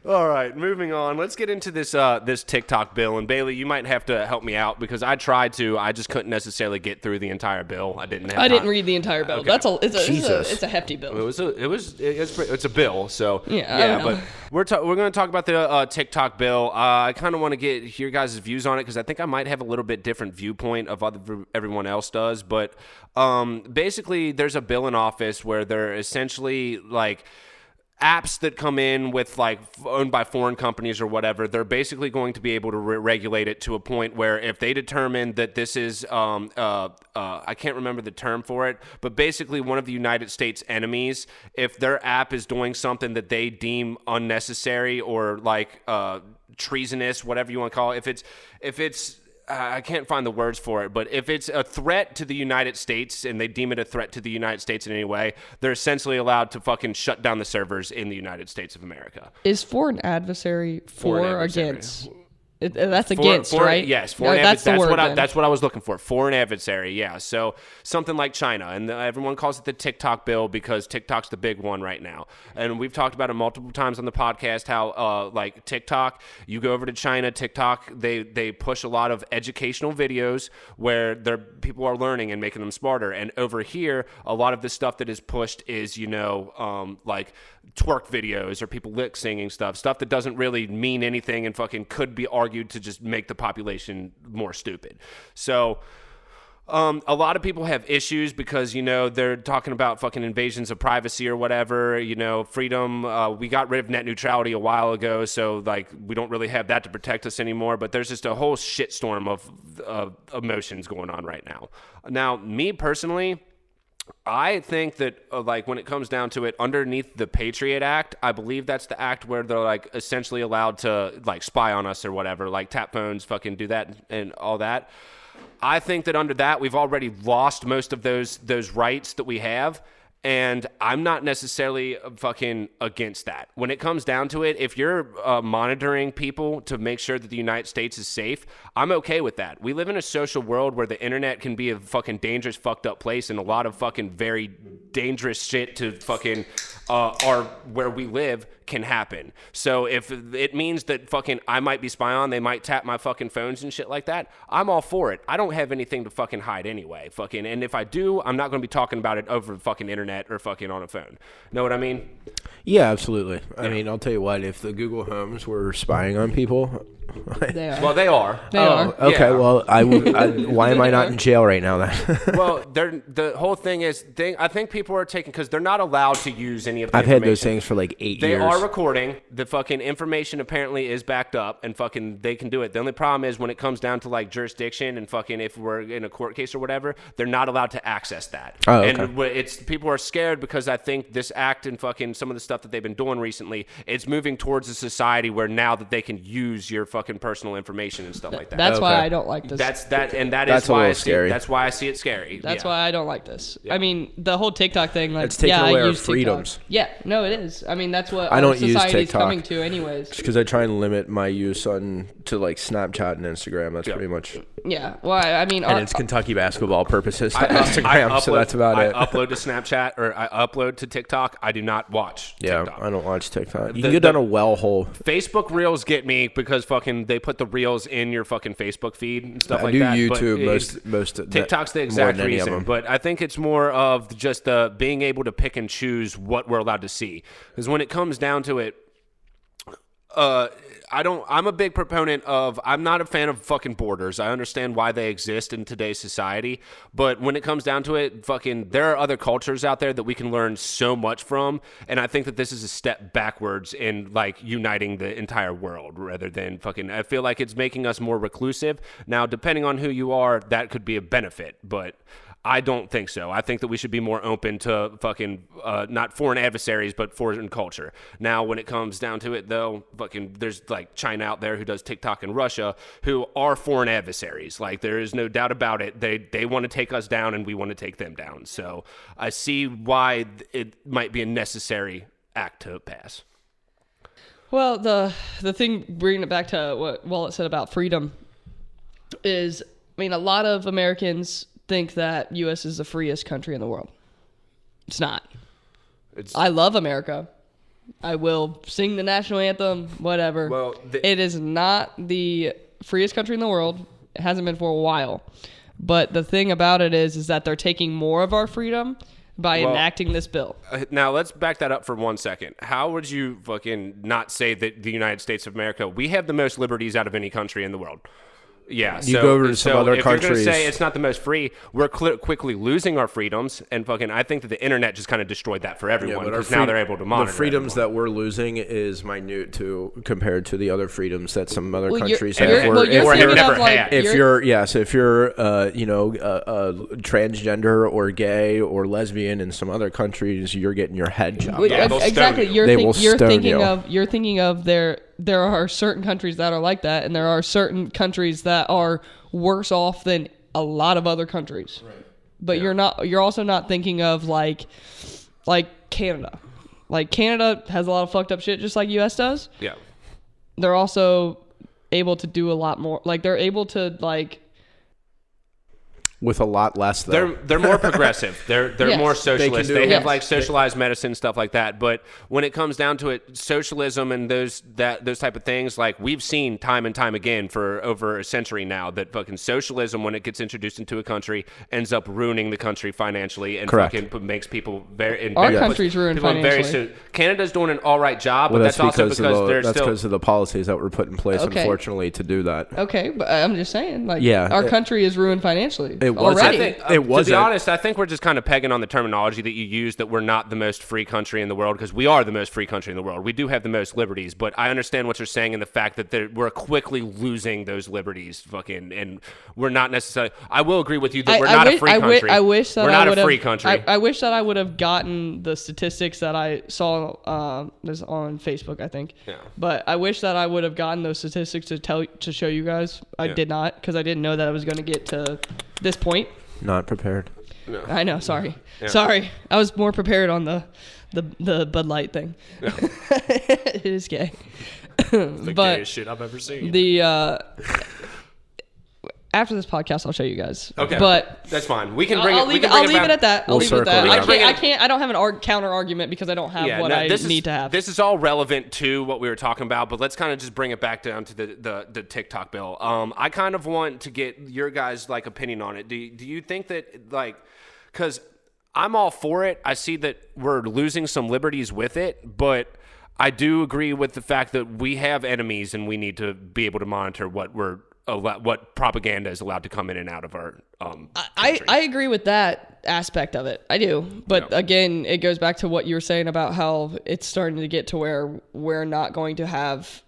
All right, moving on. Let's get into this TikTok bill. And Bailey, you might have to help me out because I tried to. I just couldn't necessarily get through the entire bill. I didn't read the entire bill. Okay. It's a hefty bill. It's a bill. So yeah. But we're going to talk about the TikTok bill. I kind of want to get your guys' views on it because I think I might have a little bit different viewpoint of what everyone else does. But basically, there's a bill in office where they're essentially like apps that come in with like owned by foreign companies or whatever, they're basically going to be able to regulate it to a point where if they determine that this is, I can't remember the term for it, but basically one of the United States enemies, if their app is doing something that they deem unnecessary or like treasonous, whatever you want to call it, if it's I can't find the words for it, but if it's a threat to the United States and they deem it a threat to the United States in any way, they're essentially allowed to fucking shut down the servers in the United States of America. Is foreign adversary or against? That's against, right? Yes, that's the word. That's what I was looking for. Foreign adversary, yeah. So something like China, and everyone calls it the TikTok bill because TikTok's the big one right now. And we've talked about it multiple times on the podcast how like TikTok, you go over to China, TikTok, they push a lot of educational videos where people are learning and making them smarter. And over here, a lot of the stuff that is pushed is like twerk videos or people lip singing stuff that doesn't really mean anything and fucking could be argued to just make the population more stupid. So a lot of people have issues because, they're talking about fucking invasions of privacy or whatever, freedom. We got rid of net neutrality a while ago, so like we don't really have that to protect us anymore, but there's just a whole shitstorm of emotions going on right now. Now, me personally, I think that like when it comes down to it, underneath the Patriot Act, I believe that's the act where they're like essentially allowed to like spy on us or whatever, like tap phones, fucking do that and all that. I think that under that, we've already lost most of those rights that we have. And I'm not necessarily fucking against that. When it comes down to it, if you're monitoring people to make sure that the United States is safe, I'm okay with that. We live in a social world where the internet can be a fucking dangerous, fucked up place, and a lot of fucking very dangerous shit to fucking where we live can happen. So if it means that fucking I might be spy on, they might tap my fucking phones and shit like that, I'm all for it. I don't have anything to fucking hide anyway. Fucking, and if I do, I'm not going to be talking about it over the fucking internet or fucking on a phone. Know what I mean? Yeah, absolutely. I mean, I'll tell you what, if the Google Homes were spying on people... They are. Well, they are. They are. Okay, yeah. Well, why am I not in jail right now then? Well, the whole thing is, I think people are taking, because they're not allowed to use any of the I've had those things for like 8 years. They are recording. The fucking information apparently is backed up, and fucking they can do it. The only problem is when it comes down to like jurisdiction and fucking if we're in a court case or whatever, they're not allowed to access that. Oh, okay. And people are scared because I think this act and fucking some of the stuff that they've been doing recently, it's moving towards a society where now that they can use your fucking personal information and stuff like that. That's why I don't like this. That's why I see it. That's why I see it scary. That's why I don't like this. Yeah. I mean, the whole TikTok thing, like, it's taking away our freedoms. TikTok. Yeah, no, it is. I mean, that's what I don't use society's TikTok coming to anyways. Because I try and limit my use to like Snapchat and Instagram. That's pretty much. Yeah, well, I mean, and it's Kentucky basketball purposes to Instagram, so that's about it. I upload to Snapchat or I upload to TikTok. I do not watch TikTok. I don't watch TikTok. You can get down a well hole. Facebook Reels get me because fucking they put the Reels in your fucking Facebook feed and stuff like that. I do YouTube most TikTok's the exact reason, but I think it's more of just being able to pick and choose what we're allowed to see. Because when it comes down to it, I'm a big proponent of, I'm not a fan of fucking borders. I understand why they exist in today's society, but when it comes down to it, fucking, there are other cultures out there that we can learn so much from, and I think that this is a step backwards in, like, uniting the entire world rather than fucking, I feel like it's making us more reclusive. Now, depending on who you are, that could be a benefit, but I don't think so. I think that we should be more open to fucking, not foreign adversaries, but foreign culture. Now, when it comes down to it, though, fucking, there's like China out there who does TikTok and Russia who are foreign adversaries. Like, there is no doubt about it. They want to take us down and we want to take them down. So I see why it might be a necessary act to pass. Well, the thing, bringing it back to what Wallet said about freedom is, I mean, a lot of Americans think that U.S. is the freest country in the world. It's not. I love America. I will sing the national anthem, whatever. Well, it is not the freest country in the world. It hasn't been for a while. But the thing about it is that they're taking more of our freedom by enacting this bill. Now, let's back that up for 1 second. How would you fucking not say that the United States of America, we have the most liberties out of any country in the world? Yeah, you go over to some other if countries. You're going to say it's not the most free, we're quickly losing our freedoms, and fucking, I think that the internet just kind of destroyed that for everyone because now they're able to monitor. The freedoms everyone. that we're losing is minute compared to the other freedoms that some other countries have. If you're transgender or gay or lesbian in some other countries, you're getting your head chopped off. Exactly, you're thinking of there are certain countries that are like that, and there are certain countries that are worse off than a lot of other countries. Right. But you're also not thinking of like Canada. Like Canada has a lot of fucked up shit just like US does. Yeah. They're also able to do a lot more. Like they're able to like with a lot less though. They're more progressive. They're yes. more socialist. They have like yes. socialized medicine, stuff like that. But when it comes down to it, socialism and those type of things, like we've seen time and time again for over a century now that fucking socialism, when it gets introduced into a country, ends up ruining the country financially and Correct. fucking makes people very. Our country's ruined financially. Canada's doing an all right job, but that's also because that's because of the policies that were put in place, unfortunately, to do that. Okay, but I'm just saying, like, yeah, our country is ruined financially. Already. To be honest, I think we're just kind of pegging on the terminology that you use that we're not the most free country in the world because we are the most free country in the world. We do have the most liberties, but I understand what you're saying in the fact that we're quickly losing those liberties, fucking, and we're not necessarily. I will agree with you that we're not a free country. I wish that we're not a free country. I wish that I would have gotten the statistics that I saw on Facebook, I think. Yeah. But I wish that I would have gotten those statistics to show you guys. I did not because I didn't know that I was going to get to this point. Not prepared. No. I know. Sorry. Yeah. Sorry. I was more prepared on the Bud Light thing. No. It is gay. The gayest shit I've ever seen. After this podcast, I'll show you guys. Okay, but that's fine. We can bring I'll leave it at that. I'll leave it at that. I can't. I don't have an counter argument because I don't have what I need to have. This is all relevant to what we were talking about, but let's kind of just bring it back down to the TikTok bill. I kind of want to get your guys' like opinion on it. Do you think that like, because I'm all for it. I see that we're losing some liberties with it, but I do agree with the fact that we have enemies and we need to be able to monitor what propaganda is allowed to come in and out of our I agree with that aspect of it. I do. But again, it goes back to what you were saying about how it's starting to get to where we're not going to have,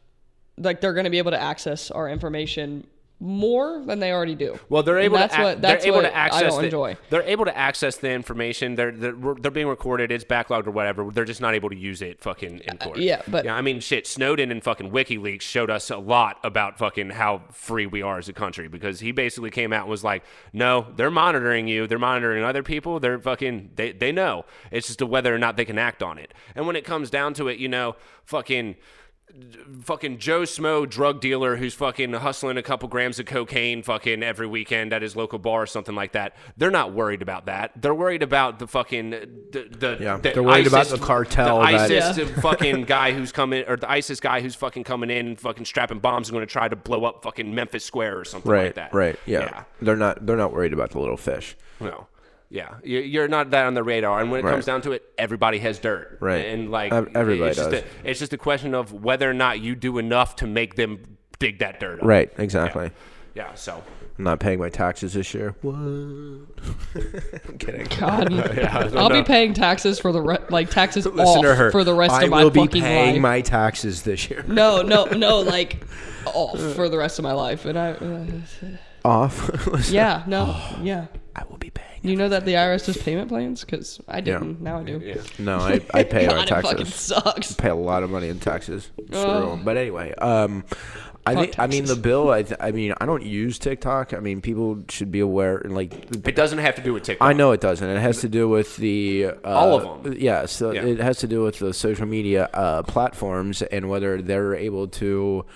like, they're going to be able to access our information more than they already do. Well, they're able to access. I don't enjoy. They're able to access the information. They're being recorded. It's backlogged or whatever. They're just not able to use it fucking in court. I mean, shit. Snowden and fucking WikiLeaks showed us a lot about fucking how free we are as a country because he basically came out and was like, "No, they're monitoring you. They're monitoring other people. They're fucking. They know. It's just whether or not they can act on it. And when it comes down to it, fucking Joe Smo drug dealer who's fucking hustling a couple grams of cocaine fucking every weekend at his local bar or something like that. They're not worried about that. They're worried about the fucking they're worried about the cartel, the ISIS fucking guy who's coming, or the ISIS guy who's fucking coming in and fucking strapping bombs and going to try to blow up fucking Memphis Square or something like that. Right. Yeah. They're not worried about the little fish. No. Yeah, you're not that on the radar, and when it comes down to it, everybody has dirt, right? And like everybody does. It's just a question of whether or not you do enough to make them dig that dirt up. Right, exactly. Yeah. So I'm not paying my taxes this year. What? I'm kidding. God, I'll be paying taxes for taxes Listen off to her. for the rest of my I will fucking be paying life. my taxes this year. No, like off for the rest of my life, and I off. Yeah, no, yeah. I will be paying. You know that the IRS does payment plans? Because I didn't. Now I do. Yeah. No, I pay our taxes. It fucking sucks. I pay a lot of money in taxes. But anyway, I mean the bill. I mean I don't use TikTok. I mean people should be aware. Like it doesn't have to do with TikTok. I know it doesn't. It has to do with the all of them. Yeah. So it has to do with the social media platforms and whether they're able to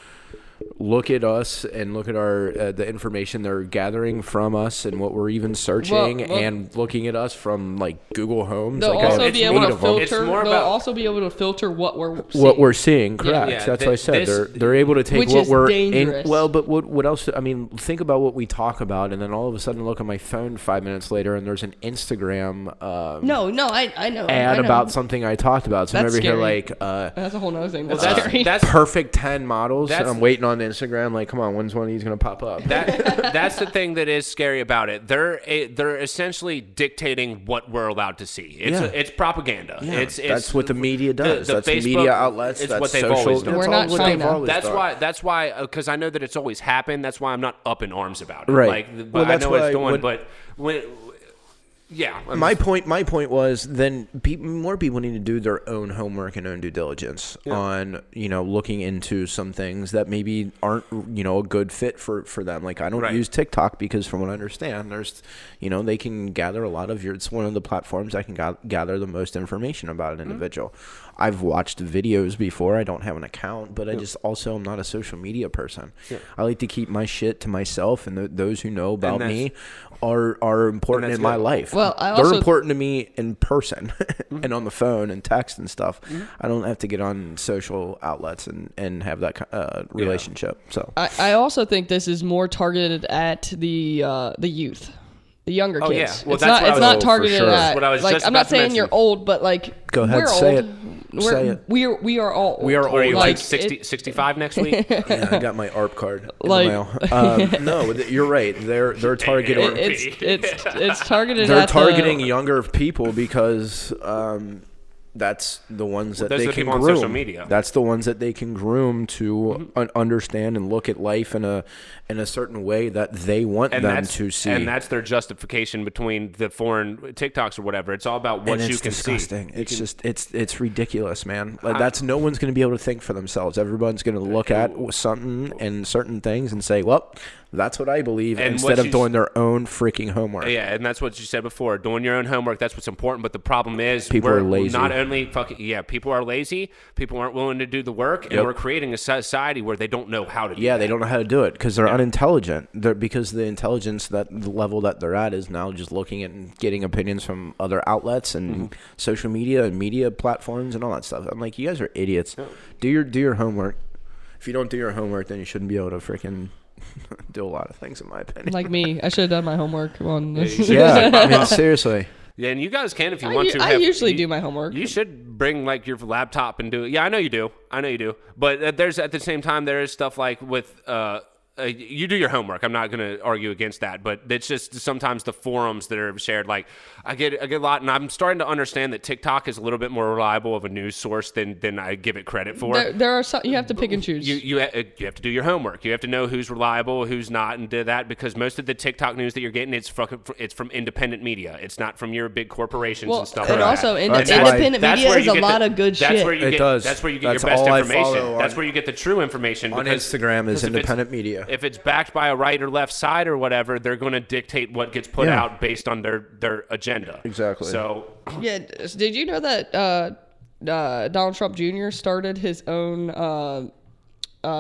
look at us and look at our the information they're gathering from us and what we're even searching and looking at us from like Google Homes. They'll like also be able to filter. It's more They'll about also be able to filter what we're seeing. What we're seeing, correct? Yeah, That's what I said. They're able to take which what is we're dangerous. in. Well, but what else? I mean, think about what we talk about, and then all of a sudden, look at my phone 5 minutes later, and there's an Instagram I know ad about something I talked about. So I'm That's over here scary. like That's a whole nother thing. Well, That's scary. that's perfect 10 models. And That's- I'm waiting on Instagram. Like, come on, when's one of these gonna pop up? that's the thing that is scary about it. They're essentially dictating what we're allowed to see. It's propaganda. Yeah, It's that's what the media does. the That's Facebook, media outlets. It's That's what they've social. always done. That's We're all not what they've China. always done. That's why because I know that it's always happened. That's why I'm not up in arms about it. Right. Like, Well, but I that's know what why it's doing. when- But when, yeah. My point was then more people need to do their own homework and own due diligence on looking into some things that maybe aren't a good fit for them. Like I don't use TikTok because from what I understand, there's they can gather a lot of it's one of the platforms that can gather the most information about an individual. I've watched videos before. I don't have an account, but I just also am not a social media person. I like to keep my shit to myself, and those who know about me are important in my life. Well, they're important to me in person and on the phone and text and stuff. I don't have to get on social outlets and have that relationship. So I also think this is more targeted at the youth. The younger kids. Yeah. Well, it's that's not. It's not for targeted sure. at. What I was like, just I'm about not to saying mention. you're old, but like Go ahead, we're say old. it. Say it. We are all. Old. We are Or are you old. like Like, 60, 65 next week? Yeah, I got my ARP card in Like- the mail. No, you're right. They're targeting. It's targeted. They're at targeting younger people because that's the ones that those they are the can people on groom. social media. That's the ones that they can groom to understand and look at life in a certain way that they want them to see. And that's their justification between the foreign TikToks or whatever. It's all about what and you it's can disgusting. see. It's ridiculous, man. Like that's no one's going to be able to think for themselves. Everyone's going to look at something and certain things and say, "Well, that's what I believe," And instead what of doing their own freaking homework. Yeah, and that's what you said before. Doing your own homework, that's what's important. But the problem is People we're are lazy. not only people are lazy, people aren't willing to do the work, and we're creating a society where they don't know how to do that. They don't know how to do it because they're unintelligent. Because the intelligence the level that they're at is now just looking at and getting opinions from other outlets and social media and media platforms and all that stuff. I'm like, you guys are idiots. Do your homework. If you don't do your homework, then you shouldn't be able to freaking do a lot of things, in my opinion. Like me, I should have done my homework on this. Yeah, I mean, seriously. Yeah, and you guys can if you want to. I usually do my homework. You should bring like your laptop and do it. Yeah, I know you do. But there's at the same time there is stuff like with you do your homework. I'm not going to argue against that, but it's just sometimes the forums that are shared. Like I get a lot, and I'm starting to understand that TikTok is a little bit more reliable of a news source than I give it credit for. There are some, you have to pick and choose. You have to do your homework. You have to know who's reliable, who's not, and do that because most of the TikTok news that you're getting it's from independent media. It's not from your big corporations and stuff. And like also, that. independent media where is you a get lot of good that's shit. Where you It get, does. That's where you get That's your best all I information. follow That's on- where you get the true information. On because- Instagram is because independent media. If it's backed by a right or left side or whatever, they're going to dictate what gets put out based on their agenda. Exactly. So Yeah, did you know that Donald Trump Jr. started his own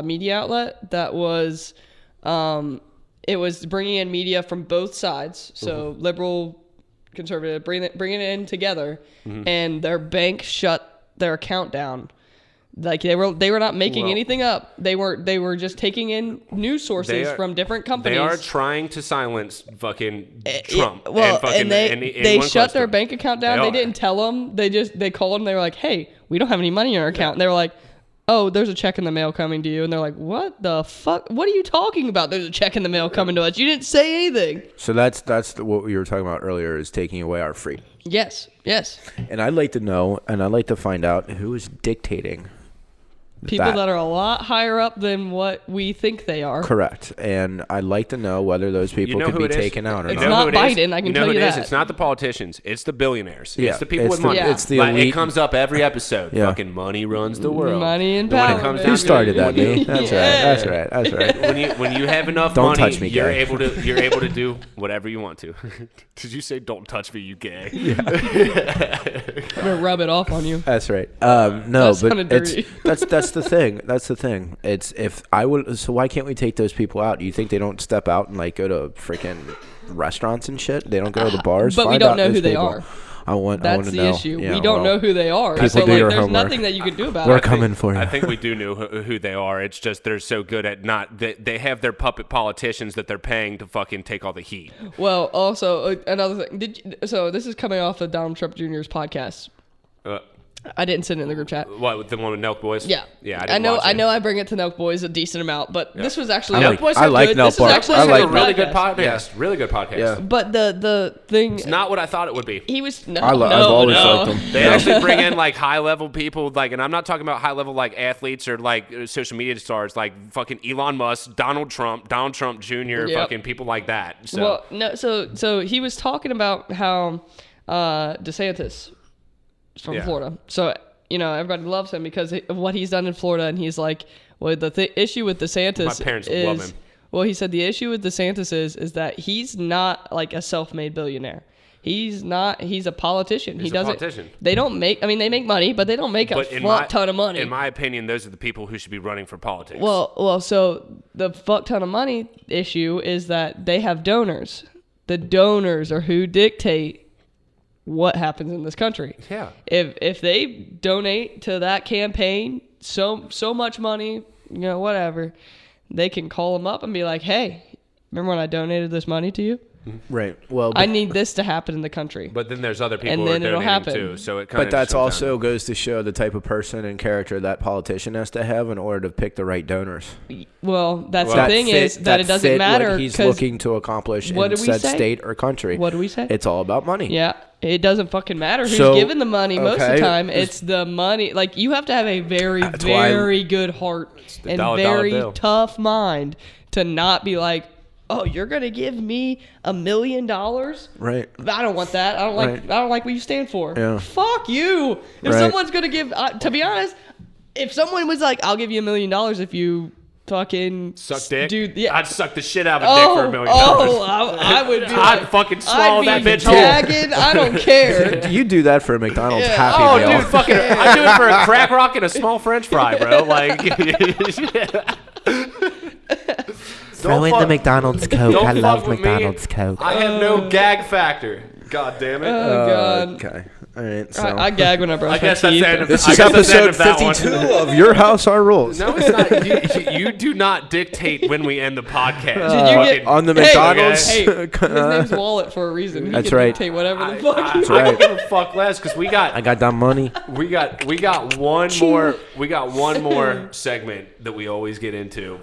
media outlet that was it was bringing in media from both sides, so liberal, conservative, bringing it in together, and their bank shut their account down. Like they were not making anything up. They were just taking in news sources from different companies. They are trying to silence fucking Trump. And they anyone shut close their to him. bank account down. They didn't tell them. They called them. They were like, "Hey, we don't have any money in our account." And they were like, "Oh, there's a check in the mail coming to you." And they're like, "What the fuck? What are you talking about? There's a check in the mail coming to us. You didn't say anything." So that's what we were talking about earlier is taking away our freedom. Yes. And I'd like to know, and I'd like to find out who is dictating People that are a lot higher up than what we think they are. Correct. And I'd like to know whether those people could be taken out or It's not. not Biden, I can tell you that. It's not the politicians. It's the billionaires. Yeah, It's the people it's with the- money. it's the Like, elite. it comes up every episode. Yeah. Fucking money runs the world. Money and When it power, comes baby. down Who to it, started that, when you- me? That's right. That's right. when you have enough Don't money, touch me, you're gay. able to do whatever you want to. Did you say don't touch me, you gay? I'm gonna rub it off on you. That's right. No, That but sounded it's dirty. that's that's the thing. That's the thing. It's if I would. So why can't we take those people out? Do you think they don't step out and like go to freaking restaurants and shit? They don't go to the bars. But we don't know who they are. That's the know. issue. Yeah, we don't know who they are. People So do your there's homework. nothing that you can do about it. We're coming for you. I think we do know who they are. It's just they're so good at not. They have their puppet politicians that they're paying to fucking take all the heat. Well, also another thing. So this is coming off of Donald Trump Jr.'s podcast. I didn't send it in the group chat. What, the one with Nelk Boys? Yeah. Yeah, I know I bring it to Nelk Boys a decent amount, but this was actually I like Nelk Boys. I like a really good podcast. Yes, really good podcast. Yeah. But the thing, it's not what I thought it would be. He was I've always liked them. They actually bring in like high level people, like, and I'm not talking about high level like athletes or like social media stars, like fucking Elon Musk, Donald Trump Jr., fucking people like that. So. Well, no, so he was talking about how DeSantis is from Florida. So everybody loves him because of what he's done in Florida, and he's like, well, the issue with DeSantis My parents love him. Well, he said the issue with DeSantis is that he's not like a self-made billionaire. He's not. He's a politician. He's a politician. They don't make. I mean, they make money, but they don't make a fuck ton of money. In my opinion, those are the people who should be running for politics. Well. So the fuck ton of money issue is that they have donors. The donors are who dictate what happens in this country. Yeah. If they donate to that campaign so much money, whatever, they can call them up and be like, hey, remember when I donated this money to you? Right. Well, I need this to happen in the country. But then there's other people And who are then it'll donating happen. too. So it kind of. but that's also goes to show the type of person and character that politician has to have in order to pick the right donors. Well, that's the thing is that it doesn't matter what he's looking to accomplish in said state or country. What do we say? It's all about money. Yeah. It doesn't fucking matter who's giving the money. Most of the time, it's the money. Like, you have to have a very, very good heart and very tough mind to not be like, oh, you're gonna give me $1 million? Right. I don't want that. I don't like what you stand for. Yeah. Fuck you. If someone's gonna give, to be honest, if someone was like, I'll give you $1 million if you fucking suck dick. Dude, yeah. I'd suck the shit out of a dick for $1 million. I would do. I'd fucking swallow that bitch whole. I don't care. You do that for a McDonald's Yeah. Happy Meal. Dude, fucking, I do it for a crack rock and a small French fry, bro. Like. Throw in the McDonald's Coke. I love McDonald's Coke. I have no gag factor. God damn it. Oh, God. Okay. All right. So I gag when I brush my guess teeth. that's the end of this I is guess that's the end episode of that 52 of Your House, Our Rules. No, it's not. You do not dictate when we end the podcast. Did you get on the McDonald's? Hey, his name's Wallet for a reason. He That's can right. dictate whatever the fuck. I don't give a fuck less because we got I got that money. we got one more segment that we always get into.